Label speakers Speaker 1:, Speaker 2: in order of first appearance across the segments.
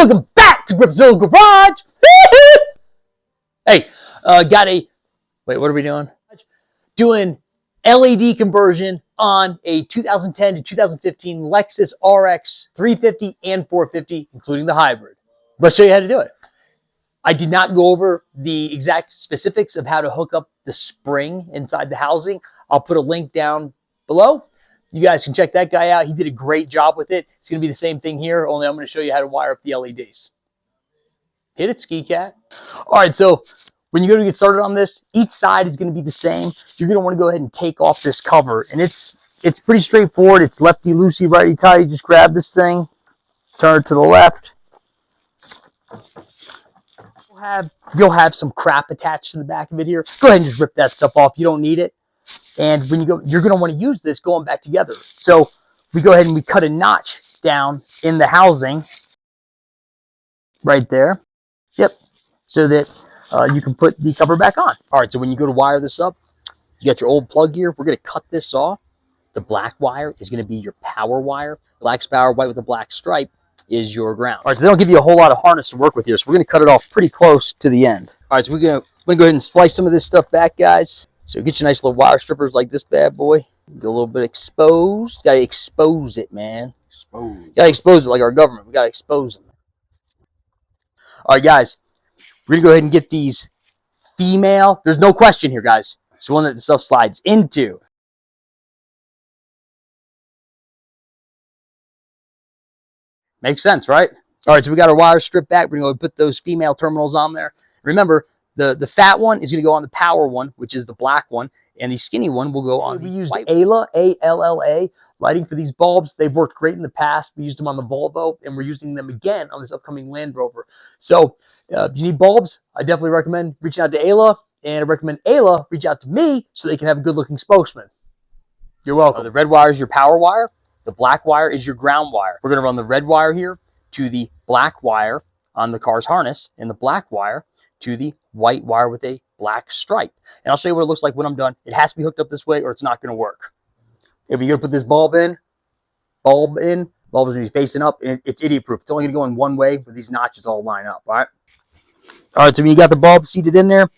Speaker 1: Welcome back to Griffzilla Garage. Hey, got a, wait, what are we doing? Doing LED conversion on a 2010 to 2015 Lexus RX 350 and 450, including the hybrid. Let's show you how to do it. I did not go over the exact specifics of how to hook up the spring inside the housing. I'll put a link down below. You guys can check that guy out. He did a great job with it. It's going to be the same thing here, only I'm going to show you how to wire up the LEDs. Hit it, Ski Cat. All right, so when you go to get started on this, each side is going to be the same. You're going to want to go ahead and take off this cover, and it's pretty straightforward. It's lefty-loosey, righty-tighty. Just grab this thing, turn it to the left. You'll have some crap attached to the back of it here. Go ahead and just rip that stuff off. You don't need it. And when you go, you're going to want to use this going back together. So we go ahead and we cut a notch down in the housing right there. Yep. So that you can put the cover back on. All right. So when you go to wire this up, you got your old plug here. We're going to cut this off. The black wire is going to be your power wire. Black's power, white with a black stripe is your ground. All right. So they don't give you a whole lot of harness to work with here. So we're going to cut it off pretty close to the end. All right. So we're going to go ahead and splice some of this stuff back, guys. So get your nice little wire strippers like this bad boy. Get a little bit exposed. Got to expose it, man. Got to expose it like our government. We got to expose them. All right, guys. We're going to go ahead and get these female. There's no question here, guys. It's the one that the stuff slides into. Makes sense, right? All right, so we got our wires stripped back. We're going to put those female terminals on there. Remember, the fat one is going to go on the power one, which is the black one, and the skinny one will go on the white. We used ALA, A-L-L-A, lighting for these bulbs. They've worked great in the past. We used them on the Volvo, and we're using them again on this upcoming Land Rover. So if you need bulbs, I definitely recommend reaching out to ALA, and I recommend ALA reach out to me so they can have a good-looking spokesman. You're welcome. The red wire is your power wire. The black wire is your ground wire. We're going to run the red wire here to the black wire on the car's harness, and the black wire to the white wire with a black stripe. And I'll show you what it looks like when I'm done. It has to be hooked up this way or it's not going to work. If you're going to put this bulb in, bulb is going to be facing up, and it's idiot-proof. It's only going to go in one way where these notches all line up, all right? All right, so when you got the bulb seated in there,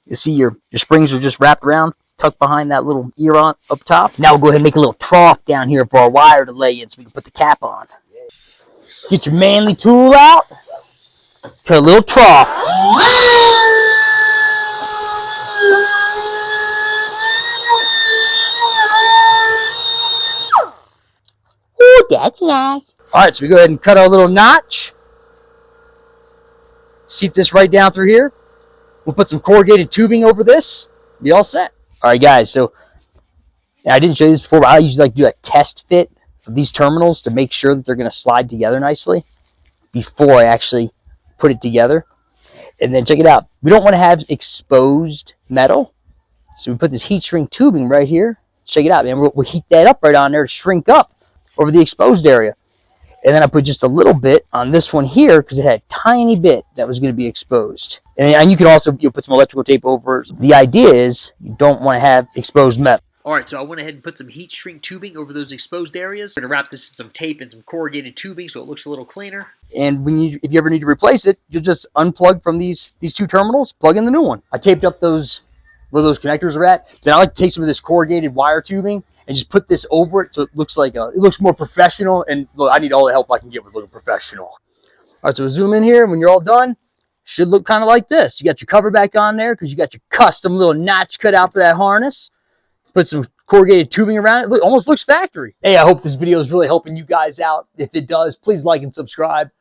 Speaker 1: you see your springs are just wrapped around, tucked behind that little ear on up top. Now we'll go ahead and make a little trough down here for our wire to lay in so we can put the cap on. Get your manly tool out. Put a little trough. Ooh, that's nice. All right, so we go ahead and cut our little notch. Seat this right down through here. We'll put some corrugated tubing over this. Be all set. All right, guys. So I didn't show you this before, but I usually like to do a test fit of these terminals to make sure that they're going to slide together nicely before I actually put it together. And then check it out. We don't want to have exposed metal. So we put this heat shrink tubing right here. Check it out, man. We'll heat that up right on there to shrink up over the exposed area. And then I put just a little bit on this one here because it had a tiny bit that was going to be exposed. And you can also put some electrical tape over. The idea is you don't want to have exposed metal.
Speaker 2: All right, so I went ahead and put some heat shrink tubing over those exposed areas. I'm going to wrap this in some tape and some corrugated tubing so it looks a little cleaner.
Speaker 1: And if you ever need to replace it, you'll just unplug from these two terminals, plug in the new one. I taped up where those connectors are at. Then I like to take some of this corrugated wire tubing and just put this over it so it looks like it looks more professional. And look, I need all the help I can get with looking professional. All right, so we'll zoom in here. When you're all done, should look kind of like this. You got your cover back on there because you got your custom little notch cut out for that harness. Put some corrugated tubing around it. Look, almost looks factory. Hey, I hope this video is really helping you guys out. If it does, please like and subscribe.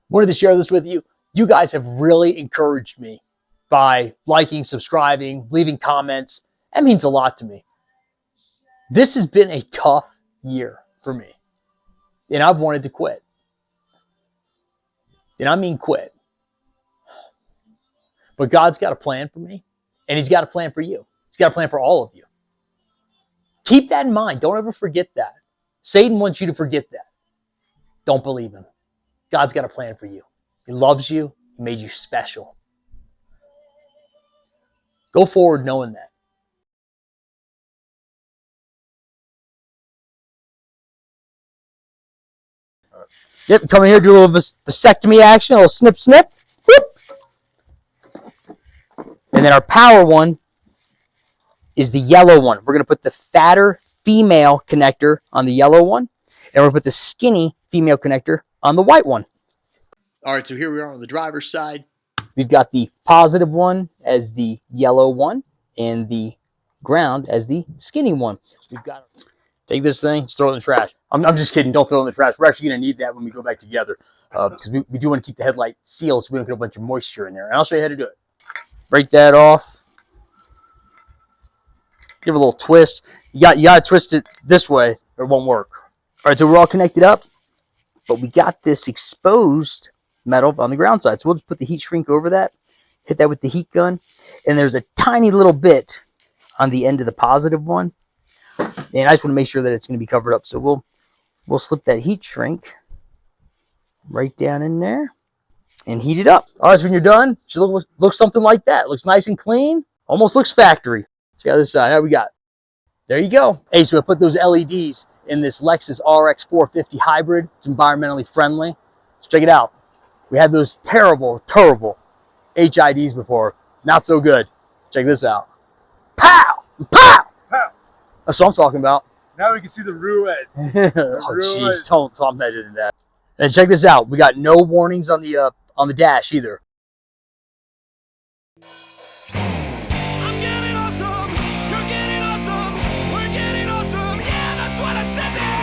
Speaker 1: Wanted to share this with you. You guys have really encouraged me by liking, subscribing, leaving comments. That means a lot to me. This has been a tough year for me. And I've wanted to quit. And I mean quit. But God's got a plan for me. And He's got a plan for you. He's got a plan for all of you. Keep that in mind. Don't ever forget that. Satan wants you to forget that. Don't believe him. God's got a plan for you. He loves you. He made you special. Go forward knowing that. Yep, come in here, do a little vasectomy action, a little snip, snip. Whoop. And then our power one is the yellow one. We're going to put the fatter female connector on the yellow one, and we're going to put the skinny female connector on the white one.
Speaker 2: All right, so here we are on the driver's side.
Speaker 1: We've got the positive one as the yellow one, and the ground as the skinny one. We've got take this thing, just throw it in the trash. I'm just kidding. Don't throw it in the trash. We're actually going to need that when we go back together because we do want to keep the headlight sealed so we don't get a bunch of moisture in there. And I'll show you how to do it. Break that off. Give it a little twist. You got to twist it this way or it won't work. All right, so we're all connected up, but we got this exposed metal on the ground side. So we'll just put the heat shrink over that, hit that with the heat gun, and there's a tiny little bit on the end of the positive one. And I just want to make sure that it's going to be covered up. So we'll slip that heat shrink right down in there and heat it up. All right, so when you're done, it should look something like that. It looks nice and clean. Almost looks factory. Check out this side. How we got? There you go. Hey, so I put those LEDs in this LEXUS RX450 hybrid. It's environmentally friendly. So check it out. We had those terrible HIDs before. Not so good. Check this out. Pow! Pow!
Speaker 3: Pow!
Speaker 1: That's what I'm talking about.
Speaker 3: Now we can see the real edge.
Speaker 1: Oh, jeez. Don't measure that. And check this out. We got no warnings on the dash either.